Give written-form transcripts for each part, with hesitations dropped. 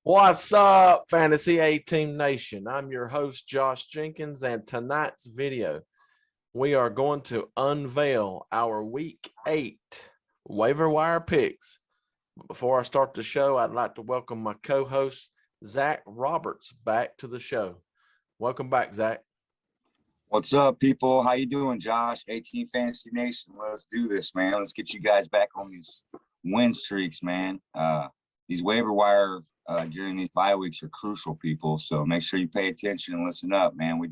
What's up, Fantasy A-Team Nation? I'm your host, Josh Jenkins, and tonight's video, we are going to unveil our Week 8 waiver wire picks. But before I start the show, I'd like to welcome my co-host, Zach Roberts, back to the show. Welcome back, Zach. What's up, people? How you doing, Josh? 18 Fantasy Nation. Let's do this, man. Let's get you guys back on these win streaks, man. These waiver wire during these bye weeks are crucial, people. So make sure you pay attention and listen up, man. We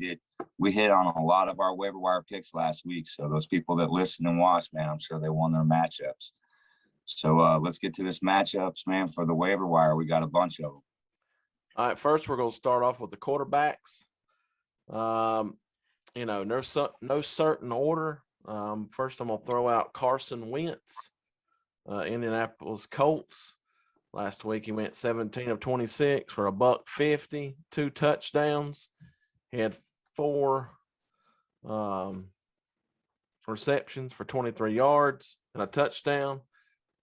hit on a lot of our waiver wire picks last week. So those people that listen and watch, man, I'm sure they won their matchups. So let's get to this matchups, man. For the waiver wire, we got a bunch of them. All right, first we're going to start off with the quarterbacks. No certain order. First, I'm going to throw out Carson Wentz, Indianapolis Colts. Last week, he went 17 of 26 for $150, 2 touchdowns. He had 4 receptions for 23 yards and a touchdown,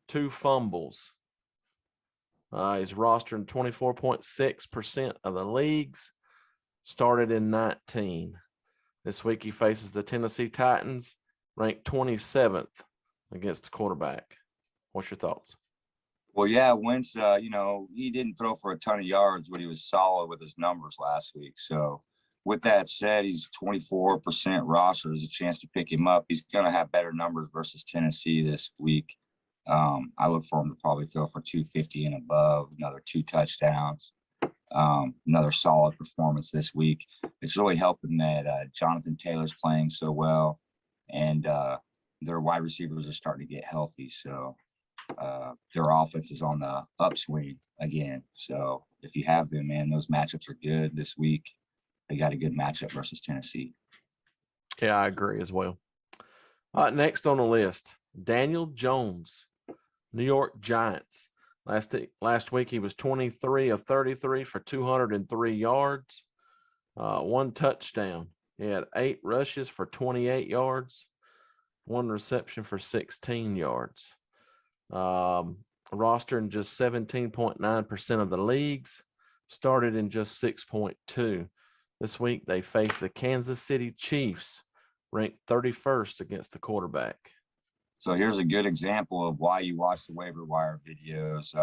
2 fumbles. He's rostered in 24.6% of the leagues, started in 19. This week, he faces the Tennessee Titans, ranked 27th against the quarterback. What's your thoughts? Well, yeah, Wentz, he didn't throw for a ton of yards, but he was solid with his numbers last week. So with that said, he's 24% roster. There's a chance to pick him up. He's going to have better numbers versus Tennessee this week. I look for him to probably throw for 250 and above, another 2 touchdowns, another solid performance this week. It's really helping that Jonathan Taylor's playing so well, and their wide receivers are starting to get healthy. So their offense is on the upswing again. So if you have them, man, those matchups are good this week. They got a good matchup versus Tennessee. Yeah, I agree as well. All right, next on the list, Daniel Jones, New York Giants. Last week, he was 23 of 33 for 203 yards, 1 touchdown. He had 8 rushes for 28 yards, 1 reception for 16 yards. Roster in just 17.9% of the leagues, started in just 6.2. This week, they face the Kansas City Chiefs, ranked 31st against the quarterback. So here's a good example of why you watch the waiver wire videos.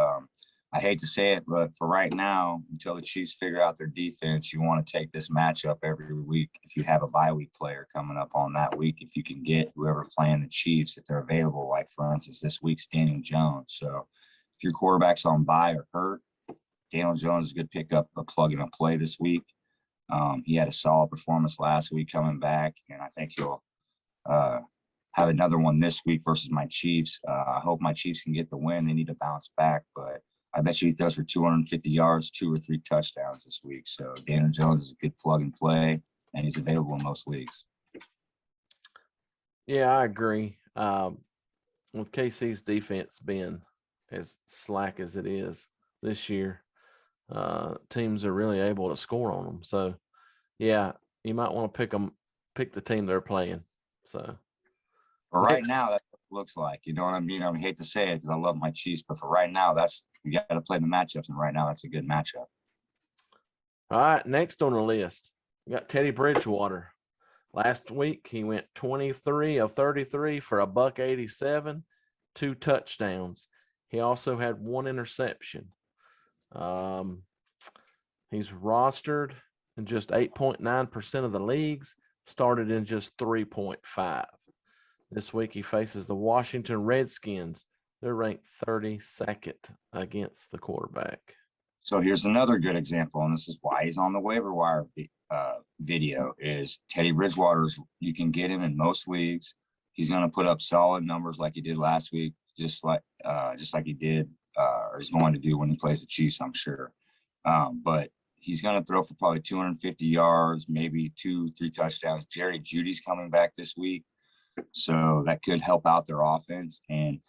I hate to say it, but for right now, until the Chiefs figure out their defense, you want to take this matchup every week. If you have a bye week player coming up on that week, if you can get whoever playing the Chiefs, if they're available, like for instance, this week's Daniel Jones. So if your quarterback's on bye or hurt, Daniel Jones is a good pickup, a plug and a play this week. He had a solid performance last week coming back, and I think he'll have another one this week versus my Chiefs. I hope my Chiefs can get the win. They need to bounce back, but I bet you he throws for 250 yards, 2 or 3 touchdowns this week. So Daniel Jones is a good plug and play, and he's available in most leagues. Yeah, I agree. With KC's defense being as slack as it is this year, teams are really able to score on them. So, yeah, you might want to pick the team they're playing. So, for right now, that's what it looks like. You know what I mean? I hate to say it because I love my Chiefs, but for right now, you got to play the matchups, and right now, that's a good matchup. All right, next on the list, we got Teddy Bridgewater. Last week, he went 23 of 33 for $187, 2 touchdowns. He also had 1 interception. He's rostered in just 8.9% of the leagues, started in just 3.5. This week, he faces the Washington Redskins. They're ranked 32nd against the quarterback. So here's another good example, and this is why he's on the waiver wire video, is Teddy Bridgewater's. You can get him in most leagues. He's going to put up solid numbers like he did last week, just like he did or he's going to do when he plays the Chiefs, I'm sure. But he's going to throw for probably 250 yards, maybe 2-3 touchdowns. Jeudy's coming back this week, so that could help out their offense. And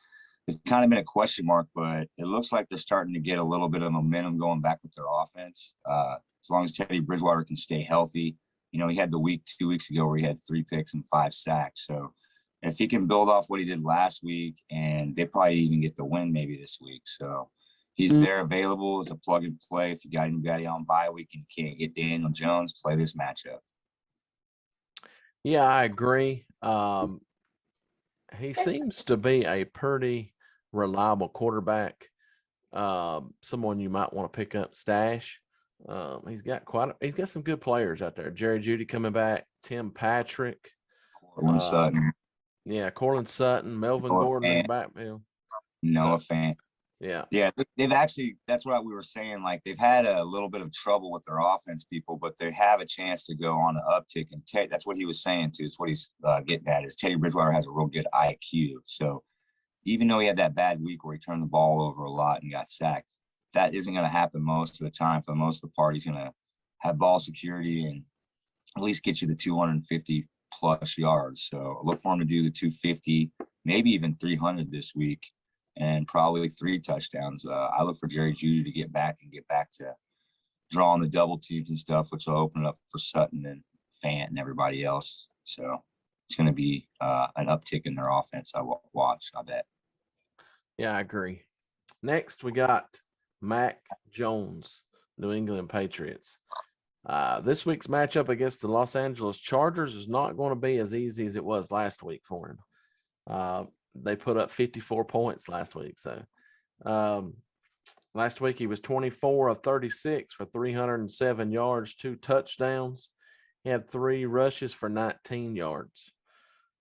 it's kind of been a question mark, but it looks like they're starting to get a little bit of momentum going back with their offense. As long as Teddy Bridgewater can stay healthy. He had the week 2 weeks ago where he had 3 picks and 5 sacks. So if he can build off what he did last week, and they probably even get the win maybe this week. So He's there available as a plug and play. If you got anybody on bye week and you can't get Daniel Jones, play this matchup. Yeah, I agree. He seems to be a pretty reliable quarterback. Someone you might want to pick up stash. He's got some good players out there. Jerry Jeudy coming back, Tim Patrick, Sutton. Yeah, Cortland Sutton, Melvin Gordon in the backfield. Noah Fant. Yeah, they've actually, that's what we were saying. Like, they've had a little bit of trouble with their offense, people, but they have a chance to go on an uptick. And that's what he was saying too. It's what he's getting at is Teddy Bridgewater has a real good IQ. So even though he had that bad week where he turned the ball over a lot and got sacked, that isn't going to happen most of the time. For most of the part, he's going to have ball security and at least get you the 250 plus yards. So look for him to do the 250, maybe even 300 this week, and probably 3 touchdowns. I look for Jerry Jeudy to get back to drawing the double teams and stuff, which will open it up for Sutton and Fant and everybody else. So it's going to be an uptick in their offense. I will watch, I bet. Yeah, I agree. Next, we got Mac Jones, New England Patriots. This week's matchup against the Los Angeles Chargers is not going to be as easy as it was last week for him. They put up 54 points last week. So last week he was 24 of 36 for 307 yards, 2 touchdowns. He had 3 rushes for 19 yards.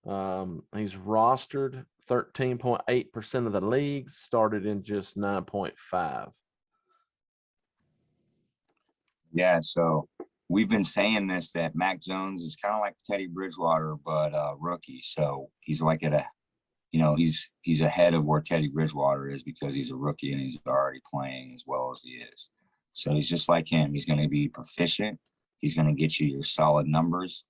He's rostered 13.8% of the leagues, started in just 9.5. Yeah, so we've been saying this, that Mac Jones is kind of like Teddy Bridgewater, but rookie. So he's like he's ahead of where Teddy Bridgewater is because he's a rookie and he's already playing as well as he is. So he's just like him. He's going to be proficient. He's going to get you your solid numbers.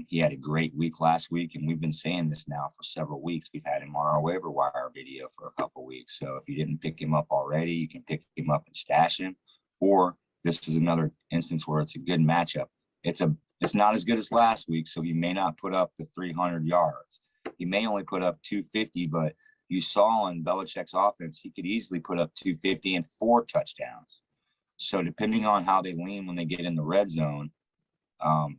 He had a great week last week, and we've been saying this now for several weeks. We've had him on our waiver wire video for a couple of weeks. So if you didn't pick him up already, you can pick him up and stash him. Or this is another instance where it's a good matchup. It's not as good as last week, so he may not put up the 300 yards. He may only put up 250, but you saw in Belichick's offense, he could easily put up 250 and 4 touchdowns. So depending on how they lean when they get in the red zone,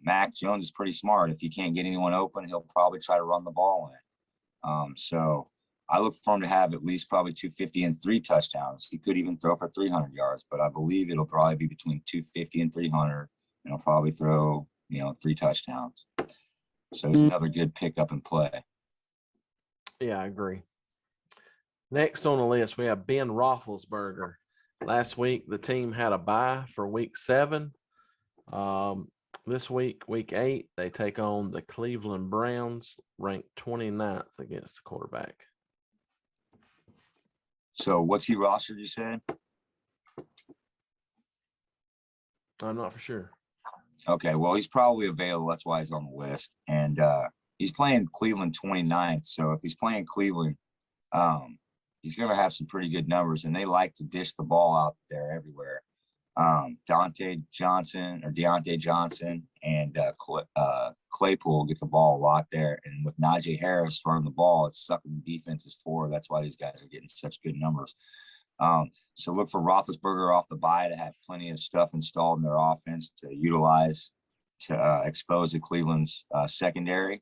Mac Jones is pretty smart. If he can't get anyone open, he'll probably try to run the ball in. So I look for him to have at least probably 250 and 3 touchdowns. He could even throw for 300 yards, but I believe it'll probably be between 250 and 300, and he'll probably throw, 3 touchdowns. So it's another good pickup and play. Yeah, I agree. Next on the list, we have Ben Roethlisberger. Last week, the team had a bye for week 7. This week, week 8, they take on the Cleveland Browns, ranked 29th against the quarterback. So what's he rostered, you said? I'm not for sure. Okay, well, he's probably available. That's why he's on the list. And he's playing Cleveland 29th. So if he's playing Cleveland, he's going to have some pretty good numbers. And they like to dish the ball out there everywhere. Deontay Johnson and Claypool get the ball a lot there. And with Najee Harris throwing the ball, it's sucking the defenses forward. That's why these guys are getting such good numbers. So look for Roethlisberger off the bye to have plenty of stuff installed in their offense to utilize to expose the Cleveland's secondary.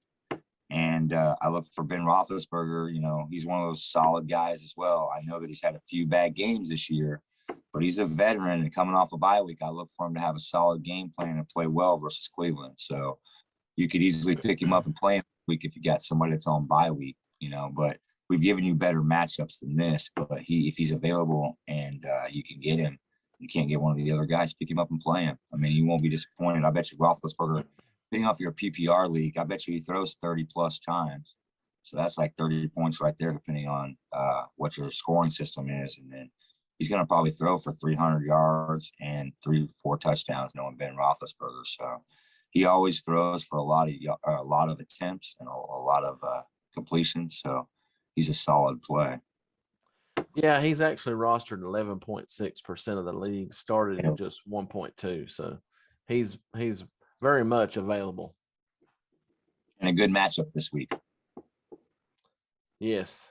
And I look for Ben Roethlisberger. He's one of those solid guys as well. I know that he's had a few bad games this year, but he's a veteran and coming off a bye week. I look for him to have a solid game plan and play well versus Cleveland. So you could easily pick him up and play him this week if you got somebody that's on bye week, but we've given you better matchups than this. But if he's available and you can get him, you can't get one of the other guys, pick him up and play him. I mean, you won't be disappointed. I bet you Roethlisberger, depending off your PPR league, I bet you he throws 30 plus times. So that's like 30 points right there, depending on what your scoring system is. And then he's going to probably throw for 300 yards and 3-4 touchdowns, knowing Ben Roethlisberger. So he always throws for a lot of attempts and a lot of completions. So he's a solid play. Yeah, he's actually rostered 11.6% of the league, started in just 1.2. So he's very much available. And a good matchup this week. Yes.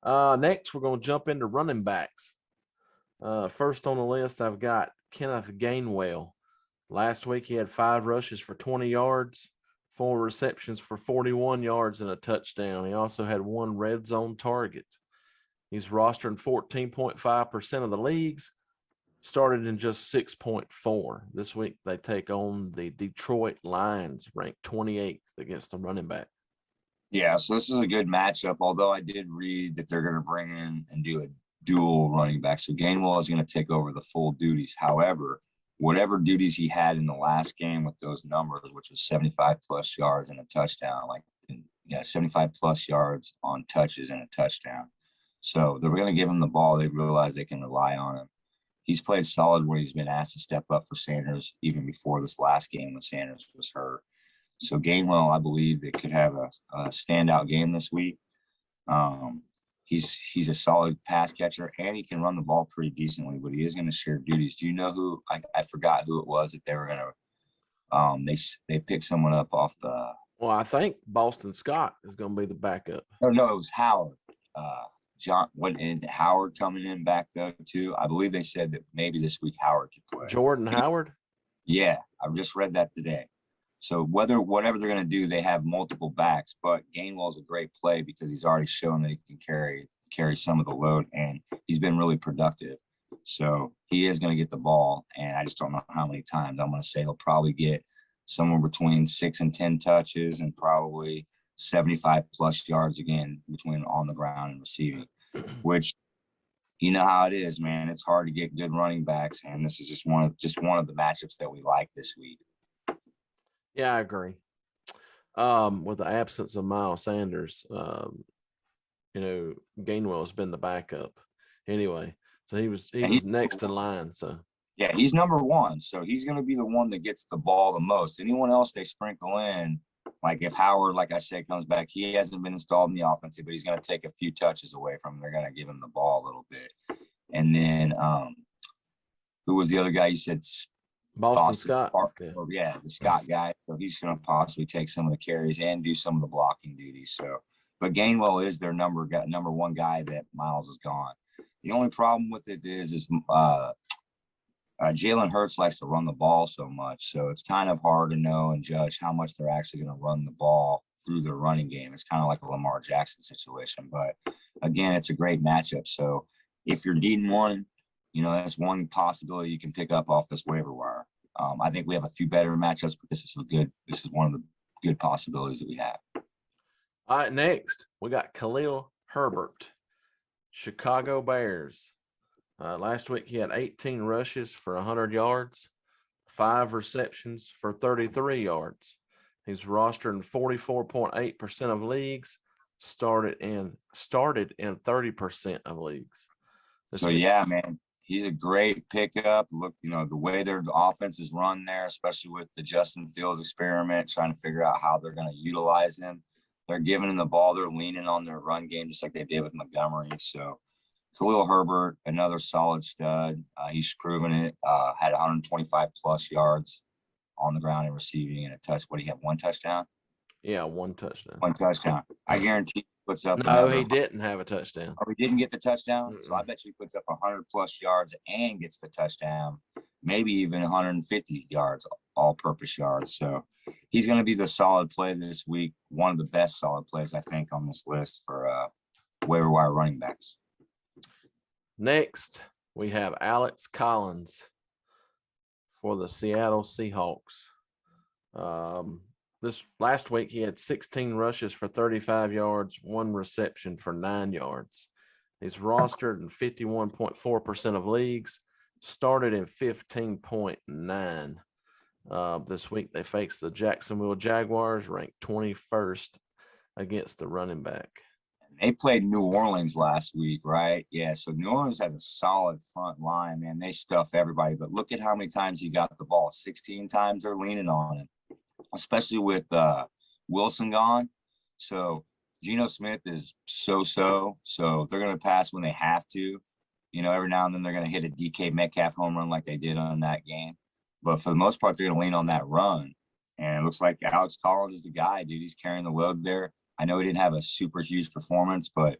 Next, we're going to jump into running backs. First on the list, I've got Kenneth Gainwell. Last week, he had 5 rushes for 20 yards, 4 receptions for 41 yards, and a touchdown. He also had 1 red zone target. He's rostered in 14.5% of the leagues, started in just 6.4. This week, they take on the Detroit Lions, ranked 28th against the running back. Yeah, so this is a good matchup, although I did read that they're going to bring in and do a dual running back. So Gainwell is going to take over the full duties. However, whatever duties he had in the last game with those numbers, which was 75-plus yards and a touchdown, 75-plus yards on touches and a touchdown. So they're going to give him the ball. They realize they can rely on him. He's played solid where he's been asked to step up for Sanders even before this last game when Sanders was hurt. So Gainwell, I believe, they could have a standout game this week. He's a solid pass catcher, and he can run the ball pretty decently, but he is going to share duties. Do you know who – I forgot who it was that they were going to they picked someone up off the – Well, I think Boston Scott is going to be the backup. Oh, no, it was Howard. Howard coming in back though too. I believe they said that maybe this week Howard could play. Jordan Howard? Yeah, I just read that today. So whatever they're going to do, they have multiple backs, but Gainwell's a great play because he's already shown that he can carry some of the load, and he's been really productive. So he is going to get the ball, and I just don't know how many times. I'm going to say he'll probably get somewhere between 6 and 10 touches and probably 75-plus yards again between on the ground and receiving, which you know how it is, man. It's hard to get good running backs, and this is just one of the matchups that we like this week. Yeah, I agree. With the absence of Miles Sanders, Gainwell has been the backup anyway. So he was next in line. So yeah, he's number 1. So he's going to be the one that gets the ball the most. Anyone else they sprinkle in, like if Howard, like I said, comes back, he hasn't been installed in the offense, but he's going to take a few touches away from him. They're going to give him the ball a little bit. And then who was the other guy you said? Boston Scott. Yeah, the Scott guy. So he's going to possibly take some of the carries and do some of the blocking duties. So, but Gainwell is their number 1 guy that Miles is gone. The only problem with it is Jalen Hurts likes to run the ball so much. So it's kind of hard to know and judge how much they're actually going to run the ball through their running game. It's kind of like a Lamar Jackson situation. But again, it's a great matchup. So if you're needing one, that's one possibility you can pick up off this waiver wire. I think we have a few better matchups, but this is one of the good possibilities that we have. All right, next we got Kahlil Herbert, Chicago Bears. Last week he had 18 rushes for 100 yards, 5 receptions for 33 yards. He's rostered in 44.8% of leagues, started in 30% of leagues. Yeah, man. He's a great pickup. Look, the way their offense is run there, especially with the Justin Fields experiment, trying to figure out how they're going to utilize him. They're giving him the ball. They're leaning on their run game just like they did with Montgomery. So Kahlil Herbert, another solid stud. He's proven it. Had 125-plus yards on the ground and receiving and a touch. What, do you have 1 touchdown? Yeah, 1 touchdown. 1 touchdown. I guarantee he puts up. No, he didn't have a touchdown. Oh, he didn't get the touchdown? Mm-mm. So I bet you he puts up 100-plus yards and gets the touchdown, maybe even 150 yards, all-purpose yards. So he's going to be the solid play this week, one of the best solid plays, I think, on this list for waiver wire running backs. Next, we have Alex Collins for the Seattle Seahawks. This last week, he had 16 rushes for 35 yards, 1 reception for 9 yards. He's rostered in 51.4% of leagues, started in 15.9. This week, they faced the Jacksonville Jaguars, ranked 21st against the running back. They played New Orleans last week, right? Yeah, so New Orleans has a solid front line, man. They stuff everybody, but look at how many times he got the ball. 16 times they're leaning on him, especially with Wilson gone. So Geno Smith is so-so, so they're going to pass when they have to. Every now and then they're going to hit a DK Metcalf home run like they did on that game. But for the most part, they're going to lean on that run. And it looks like Alex Collins is the guy, dude. He's carrying the load there. I know he didn't have a super huge performance, but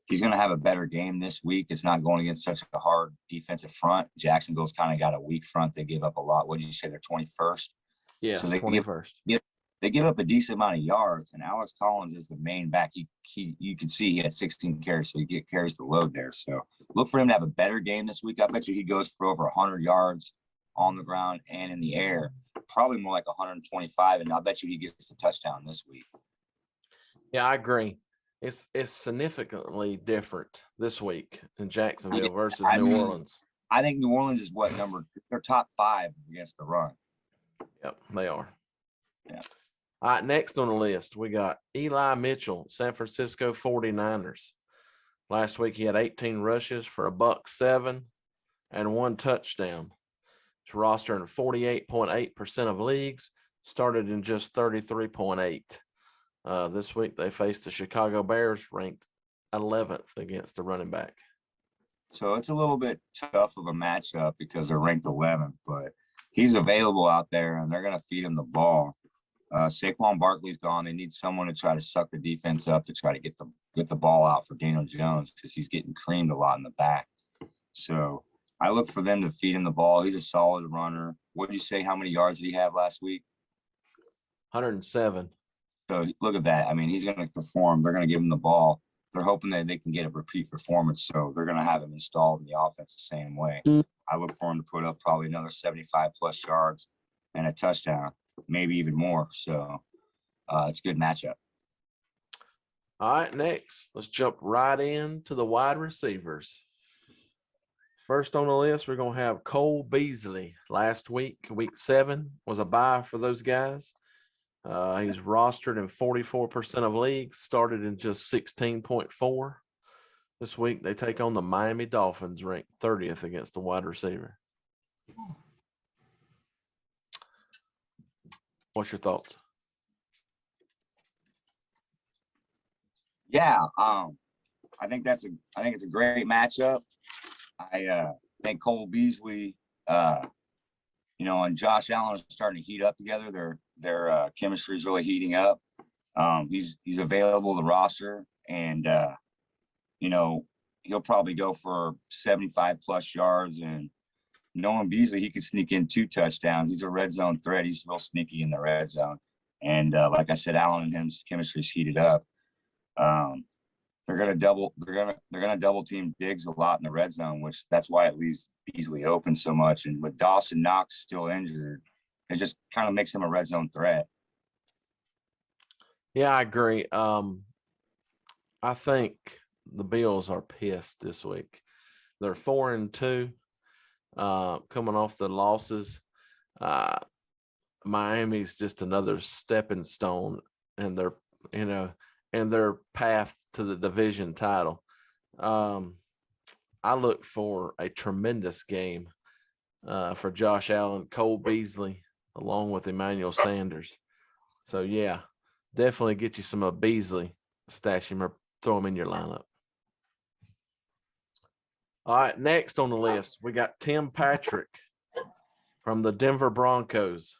he's going to have a better game this week. It's not going against such a hard defensive front. Jacksonville's kind of got a weak front. They give up a lot. What did you say? They're 21st? Yes, so they 21st. They give up a decent amount of yards, and Alex Collins is the main back. You can see he had 16 carries, so he carries the load there. So look for him to have a better game this week. I bet you he goes for over 100 yards on the ground and in the air, probably more like 125, and I bet you he gets a touchdown this week. Yeah, I agree. It's significantly different this week in Jacksonville versus New Orleans. I think New Orleans is they're top 5 against the run. Yep, they are. Yeah. All right, next on the list, we got Eli Mitchell, San Francisco 49ers. Last week, he had 18 rushes for $107 and 1 touchdown. He's rostered in 48.8% of leagues, started in just 33.8. This week, they faced the Chicago Bears, ranked 11th against the running back. So it's a little bit tough of a matchup because they're ranked 11th, but he's available out there, and they're going to feed him the ball. Saquon Barkley's gone. They need someone to try to suck the defense up to try to get the ball out for Daniel Jones because he's getting creamed a lot in the back. So I look for them to feed him the ball. He's a solid runner. What did you say? How many yards did he have last week? 107. So look at that. I mean, he's going to perform. They're going to give him the ball. They're hoping that they can get a repeat performance. So they're going to have him installed in the offense the same way. I look for him to put up probably another 75 plus yards and a touchdown, maybe even more. So it's a good matchup. All right, next, let's jump right into the wide receivers. First on the list, we're going to have Cole Beasley. Last week, week 7, was a bye for those guys. He's rostered in 44% of leagues, started in just 16.4. This week, they take on the Miami Dolphins, ranked 30th against the wide receiver. What's your thoughts? Yeah, I think it's a great matchup. I think Cole Beasley, and Josh Allen are starting to heat up together. Their chemistry is really heating up. He's available to roster, and he'll probably go for 75 plus yards. And knowing Beasley, he could sneak in 2 touchdowns. He's a red zone threat. He's real sneaky in the red zone. And like I said, Allen and him's chemistry is heated up. They're gonna double team Diggs a lot in the red zone, which that's why it leaves Beasley open so much. And with Dawson Knox still injured, it just kind of makes him a red zone threat. Yeah, I agree. I think the Bills are pissed this week. They're 4-2, coming off the losses. Miami's just another stepping stone in their path to the division title. I look for a tremendous game for Josh Allen, Cole Beasley, along with Emmanuel Sanders. So, yeah, definitely get you some of Beasley, stash him or throw him in your lineup. All right, next on the list, we got Tim Patrick from the Denver Broncos.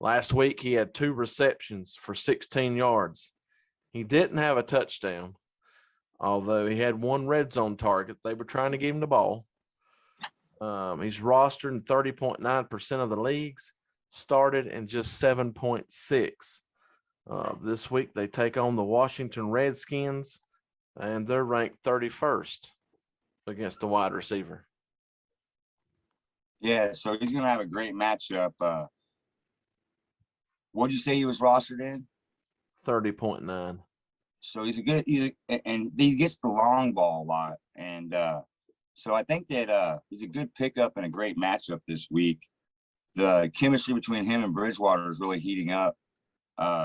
Last week, he had 2 receptions for 16 yards. He didn't have a touchdown, although he had 1 red zone target. They were trying to give him the ball. He's rostered in 30.9% of the leagues, started in just 7.6. This week, they take on the Washington Redskins, and they're ranked 31st against the wide receiver. Yeah, so he's going to have a great matchup. What did you say he was rostered in? 30.9. So and he gets the long ball a lot. And so I think that he's a good pickup and a great matchup this week. The chemistry between him and Bridgewater is really heating up.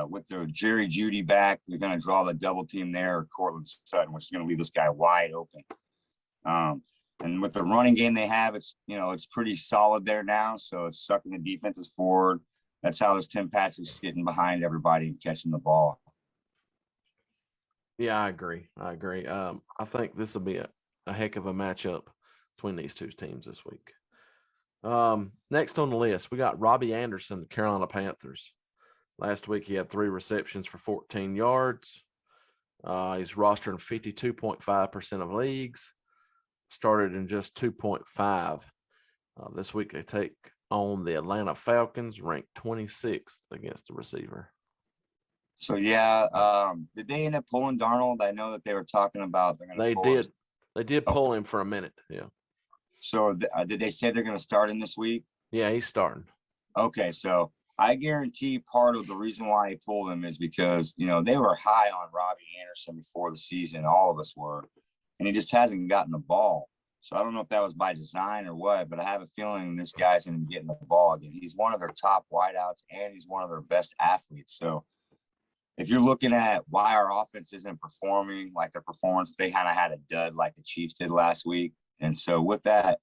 With the Jeudy back, they're going to draw the double team there, or Cortland Sutton, which is going to leave this guy wide open. And with the running game they have, it's pretty solid there now. So it's sucking the defenses forward. That's how this Tim Patrick's getting behind everybody and catching the ball. Yeah, I agree. I think this will be a heck of a matchup between these 2 teams this week. Next on the list, we got Robby Anderson, the Carolina Panthers. Last week, he had 3 receptions for 14 yards. He's rostered in 52.5% of leagues, started in just 2.5. This week they take on the Atlanta Falcons, ranked 26th against the receiver. So, yeah, did they end up pulling Darnold? I know that they were talking about they're going to pull him. They did pull him for a minute, yeah. So, did they say they're going to start him this week? Yeah, he's starting. Okay, so I guarantee part of the reason why he pulled him is because, you know, they were high on Robby Anderson before the season. All of us were. And he just hasn't gotten the ball. So I don't know if that was by design or what, but I have a feeling this guy's going to be getting the ball again. He's one of their top wideouts, and he's one of their best athletes. So if you're looking at why our offense isn't performing like their performance, they kind of had a dud like the Chiefs did last week. And so with that,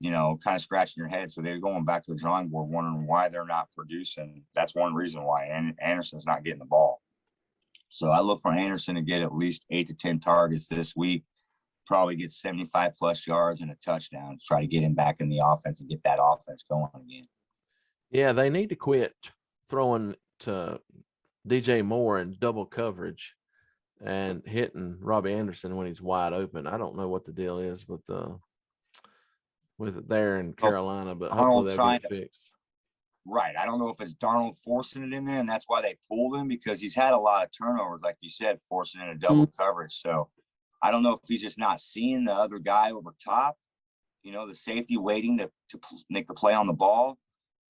you know, kind of scratching your head. So they're going back to the drawing board, wondering why they're not producing. That's one reason why Anderson's not getting the ball. So I look for Anderson to get at least 8 to 10 targets this week, probably get 75 plus yards and a touchdown to try to get him back in the offense and get that offense going again. Yeah, they need to quit throwing to DJ Moore in double coverage and hitting Robby Anderson when he's wide open. I don't know what the deal is with it there in Carolina, but hopefully they'll get it fixed. Right. I don't know if it's Darnold forcing it in there, and that's why they pulled him, because he's had a lot of turnovers, like you said, forcing in a double coverage. So I don't know if he's just not seeing the other guy over top, you know, the safety waiting to make the play on the ball.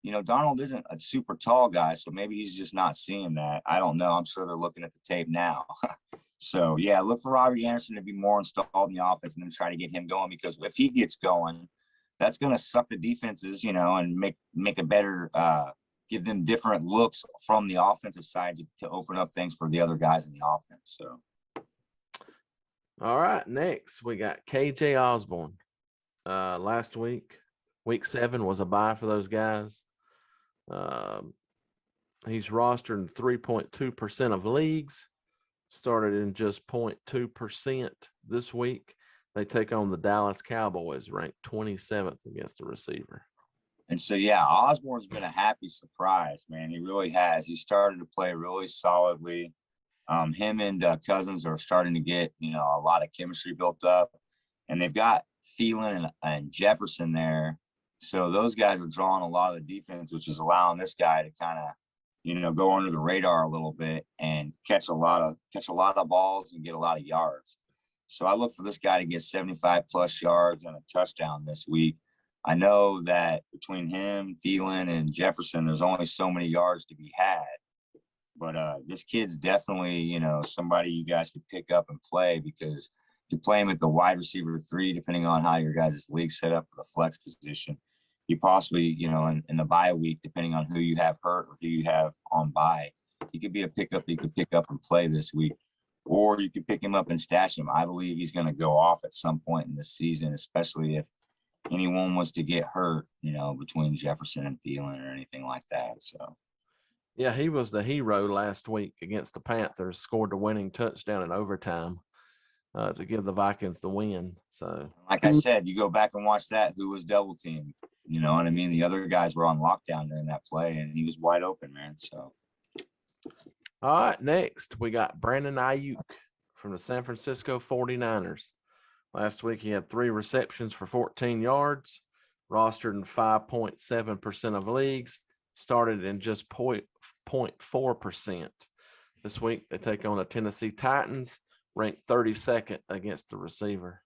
You know, Darnold isn't a super tall guy, so maybe he's just not seeing that. I don't know. I'm sure they're looking at the tape now. So, yeah, look for Robby Anderson to be more installed in the offense and then try to get him going, because if he gets going, that's going to suck the defenses, you know, and make a better give them different looks from the offensive side to open up things for the other guys in the offense. So, all right, next we got KJ Osborne. Last week, week 7 was a bye for those guys. He's rostered in 3.2% of leagues, started in just 0.2% this week. They take on the Dallas Cowboys, ranked 27th against the receiver. And so, yeah, Osborne's been a happy surprise, man. He really has. He started to play really solidly. Him and Cousins are starting to get, you know, a lot of chemistry built up. And they've got Thielen and Jefferson there. So those guys are drawing a lot of the defense, which is allowing this guy to kind of, you know, go under the radar a little bit and catch a lot of balls and get a lot of yards. So I look for this guy to get 75 plus yards and a touchdown this week. I know that between him, Thielen, and Jefferson, there's only so many yards to be had. But this kid's definitely, you know, somebody you guys could pick up and play, because you play him at the wide receiver 3, depending on how your guys' league set up for the flex position. You possibly, you know, in the bye week, depending on who you have hurt or who you have on bye, he could be a pickup you could pick up and play this week. Or you could pick him up and stash him. I believe he's going to go off at some point in this season, especially if anyone was to get hurt, you know, between Jefferson and Thielen or anything like that. So, yeah, he was the hero last week against the Panthers, scored the winning touchdown in overtime to give the Vikings the win. So, like I said, you go back and watch that, who was double teamed, you know what I mean? The other guys were on lockdown during that play, and he was wide open, man. So, all right, next we got Brandon Aiyuk from the San Francisco 49ers. Last week he had 3 receptions for 14 yards, rostered in 5.7% of leagues, started in just 0.4%. This week they take on the Tennessee Titans, ranked 32nd against the receiver.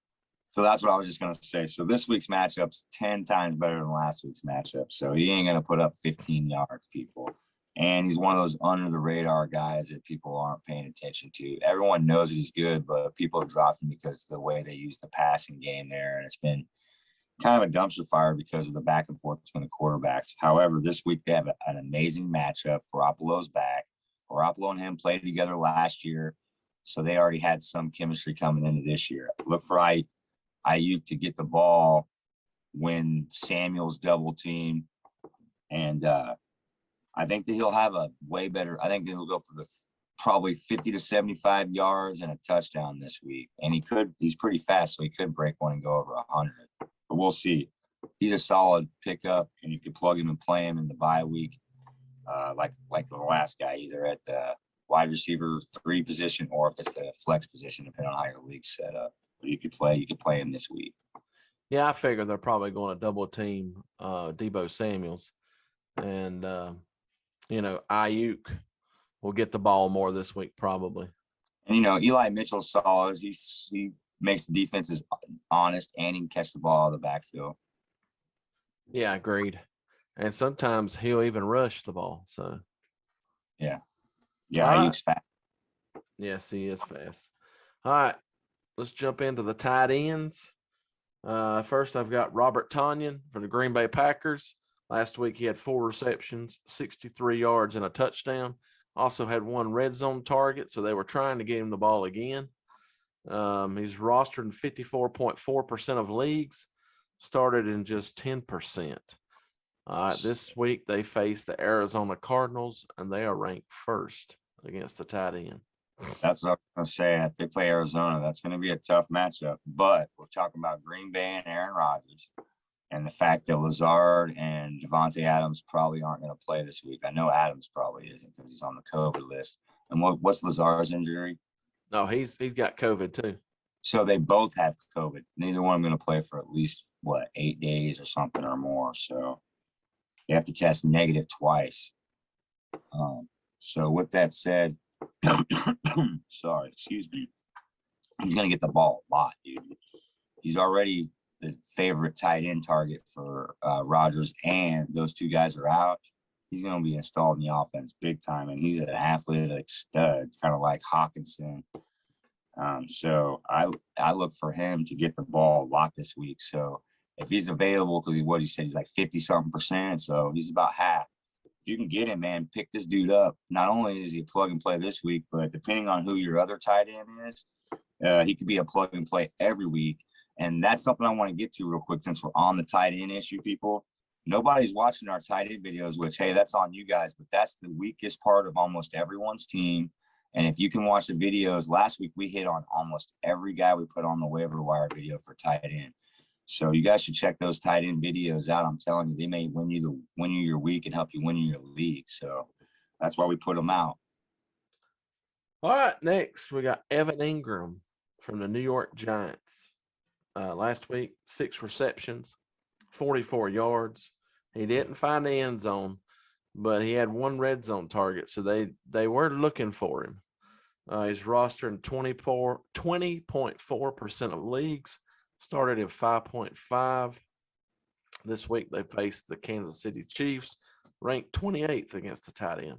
So that's what I was just going to say. So this week's matchup's 10 times better than last week's matchup. So he ain't going to put up 15 yards, people. And he's one of those under the radar guys that people aren't paying attention to. Everyone knows that he's good, but people have dropped him because of the way they use the passing game there. And it's been kind of a dumpster fire because of the back and forth between the quarterbacks. However, this week they have an amazing matchup. Garoppolo's back. Garoppolo and him played together last year, so they already had some chemistry coming into this year. Look for Aiyuk to get the ball when Samuel's double team, and I think that he'll have a way better. I think that he'll go for the probably 50 to 75 yards and a touchdown this week. And he's pretty fast, so he could break one and go over 100. But we'll see. He's a solid pickup, and you can plug him and play him in the bye week, like the last guy, either at the wide receiver 3 position, or if it's the flex position, depending on how your league's set up. But you could play him this week. Yeah, I figure they're probably going to double team Deebo Samuels. And, Aiyuk will get the ball more this week probably. And, Eli Mitchell saw as he makes the defenses honest, and he can catch the ball out of the backfield. Yeah, agreed. And sometimes he'll even rush the ball. So, yeah, Aiyuk's fast. Yes, he is fast. All right, let's jump into the tight ends. First, I've got Robert Tonyan for the Green Bay Packers. Last week, he had 4 receptions, 63 yards, and a touchdown. Also had 1 red zone target, so they were trying to get him the ball again. He's rostered in 54.4% of leagues, started in just 10%. All right, this week they face the Arizona Cardinals, and they are ranked first against the tight end. That's what I was going to say. If they play Arizona, that's going to be a tough matchup. But we're talking about Green Bay and Aaron Rodgers, and the fact that Lazard and Devontae Adams probably aren't going to play this week. I know Adams probably isn't because he's on the COVID list. And what's Lazard's injury? No, he's got COVID too. So they both have COVID. Neither one of them going to play for at least, 8 days or something or more. So they have to test negative twice. So with that said, sorry, excuse me, he's going to get the ball a lot, dude. He's already the favorite tight end target for Rodgers, and those 2 guys are out. He's going to be installed in the offense big time, and he's an athletic stud, kind of like Hawkinson. So I look for him to get the ball a lot this week. So if he's available, because what he said, he's like 50-something%, so he's about half. If you can get him, man, pick this dude up. Not only is he a plug and play this week, but depending on who your other tight end is, he could be a plug and play every week. And that's something I want to get to real quick since we're on the tight end issue, people. Nobody's watching our tight end videos, which, hey, that's on you guys, but that's the weakest part of almost everyone's team. And if you can watch the videos, last week we hit on almost every guy we put on the waiver wire video for tight end. So you guys should check those tight end videos out. I'm telling you, they may win you your week and help you win your league. So that's why we put them out. All right, next we got Evan Engram from the New York Giants. Last week, 6 receptions, 44 yards. He didn't find the end zone, but he had 1 red zone target, so they were looking for him. He's rostered in 20.4% of leagues, started at 5.5. This week they faced the Kansas City Chiefs, ranked 28th against the tight end.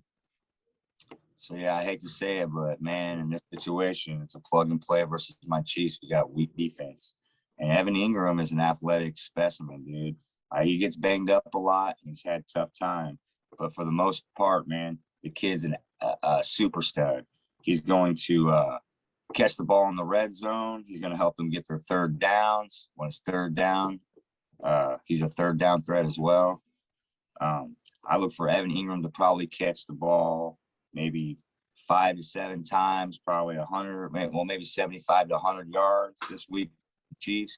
So, yeah, I hate to say it, but, man, in this situation, it's a plug and play versus my Chiefs. We got weak defense. And Evan Engram is an athletic specimen, dude. He gets banged up a lot, and he's had a tough time. But for the most part, man, the kid's a super stud. He's going to catch the ball in the red zone. He's going to help them get their third downs. When it's third down, he's a third down threat as well. I look for Evan Engram to probably catch the ball maybe 5 to 7 times, probably 100, maybe 75 to 100 yards this week. Chiefs.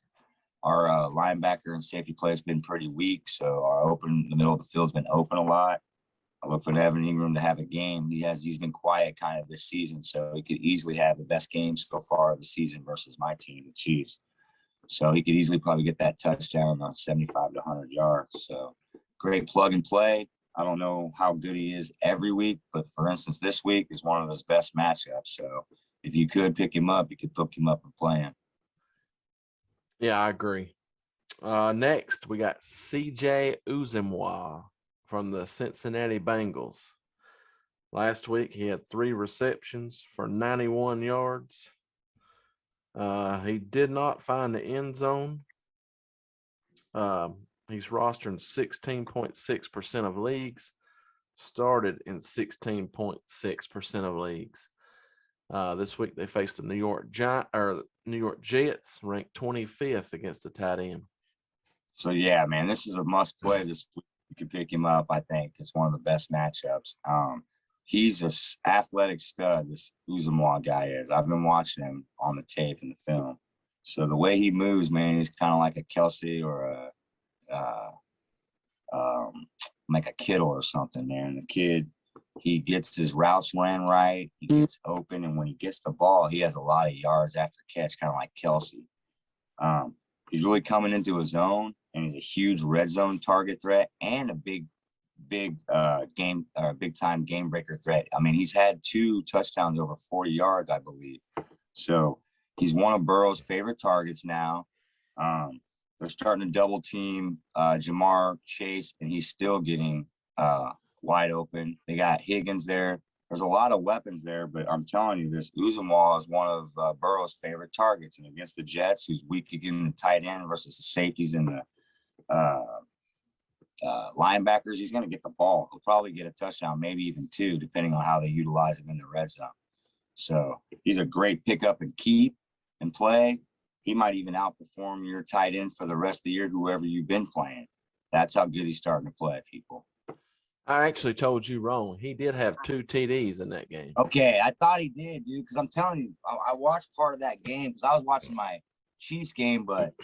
Our linebacker and safety play has been pretty weak, so the middle of the field's been open a lot. I look for Evan Engram to have a game. He's been quiet kind of this season, so he could easily have the best game so far of the season versus my team, the Chiefs. So he could easily probably get that touchdown on 75 to 100 yards. So great plug and play. I don't know how good he is every week, but for instance, this week is one of his best matchups. So if you could pick him up, you could pick him up and play him. Yeah, I agree. Next, we got CJ Uzomah from the Cincinnati Bengals. Last week, he had 3 receptions for 91 yards. He did not find the end zone. He's rostered in 16.6% of leagues, started in 16.6% of leagues. This week they faced the New York Jets, ranked 25th against the tight end. So yeah, man, this is a must play this week. You can pick him up. I think it's one of the best matchups. He's an athletic stud. This Uzomah guy is. I've been watching him on the tape and the film. So the way he moves, man, he's kind of like a Kelsey or like a Kittle or something, man. The kid He gets his routes ran right. He gets open, and when he gets the ball, he has a lot of yards after catch, kind of like Kelsey. He's really coming into his own, and he's a huge red zone target threat and a big time game breaker threat. I mean, he's had 2 touchdowns over 40 yards, I believe. So he's one of Burrow's favorite targets now. They're starting to double team Jamar Chase, and he's still getting wide open. They got Higgins there. There's a lot of weapons there, but I'm telling you, this Uzomah is one of Burrow's favorite targets. And against the Jets, who's weak against the tight end versus the safeties and the linebackers, he's going to get the ball. He'll probably get a touchdown, maybe even 2, depending on how they utilize him in the red zone. So he's a great pickup and keep and play. He might even outperform your tight end for the rest of the year, whoever you've been playing. That's how good he's starting to play, people. I actually told you wrong. He did have 2 TDs in that game. Okay, I thought he did, dude, because I'm telling you, I watched part of that game because I was watching my Chiefs game, but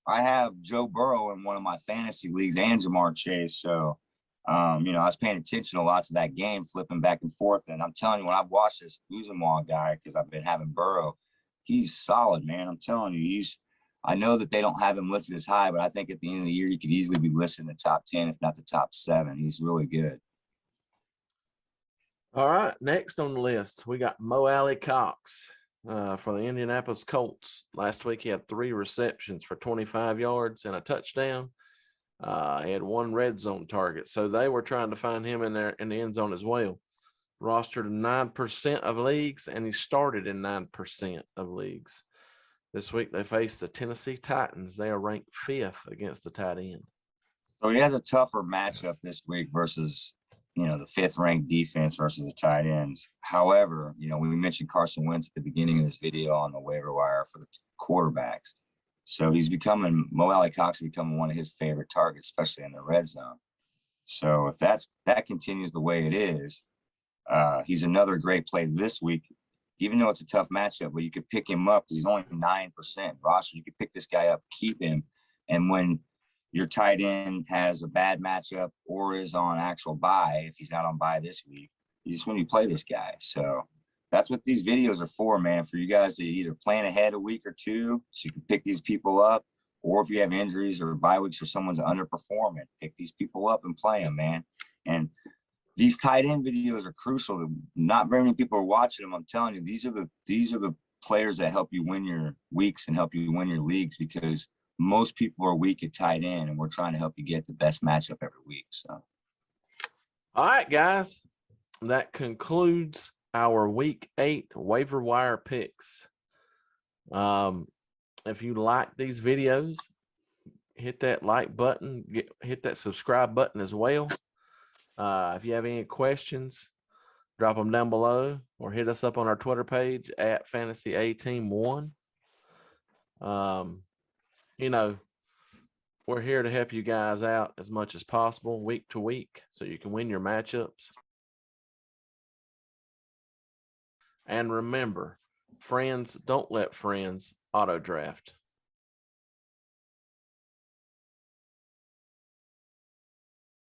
I have Joe Burrow in one of my fantasy leagues and Jamar Chase. So, I was paying attention a lot to that game, flipping back and forth. And I'm telling you, when I've watched this Uzomah guy, because I've been having Burrow, he's solid, man. I'm telling you, I know that they don't have him listed as high, but I think at the end of the year, he could easily be listed in the top 10, if not the top 7. He's really good. All right, next on the list, we got AlieCox for the Indianapolis Colts. Last week, he had 3 receptions for 25 yards and a touchdown. He had 1 red zone target, so they were trying to find him in the end zone as well. Rostered in 9% of leagues, and he started in 9% of leagues. This week, they face the Tennessee Titans. They are ranked 5th against the tight end. So he has a tougher matchup this week versus, the 5th-ranked defense versus the tight ends. However, we mentioned Carson Wentz at the beginning of this video on the waiver wire for the quarterbacks. So AlieCox is becoming one of his favorite targets, especially in the red zone. So if that continues the way it is, he's another great play this week. Even though it's a tough matchup, but you could pick him up because he's only 9% roster. You could pick this guy up, keep him, and when your tight end has a bad matchup or is on actual bye, if he's not on bye this week, you just want to play this guy. So that's what these videos are for, man, for you guys to either plan ahead a week or 2 so you can pick these people up, or if you have injuries or bye weeks or someone's underperforming, pick these people up and play them, man. And these tight end videos are crucial. Not very many people are watching them. I'm telling you, these are the players that help you win your weeks and help you win your leagues, because most people are weak at tight end, and we're trying to help you get the best matchup every week. So, all right, guys, that concludes our Week 8 waiver wire picks. If you like these videos, hit that like button, hit that subscribe button as well. If you have any questions, drop them down below or hit us up on our Twitter page at FantasyAteam1. We're here to help you guys out as much as possible week to week so you can win your matchups. And remember, friends, don't let friends auto draft.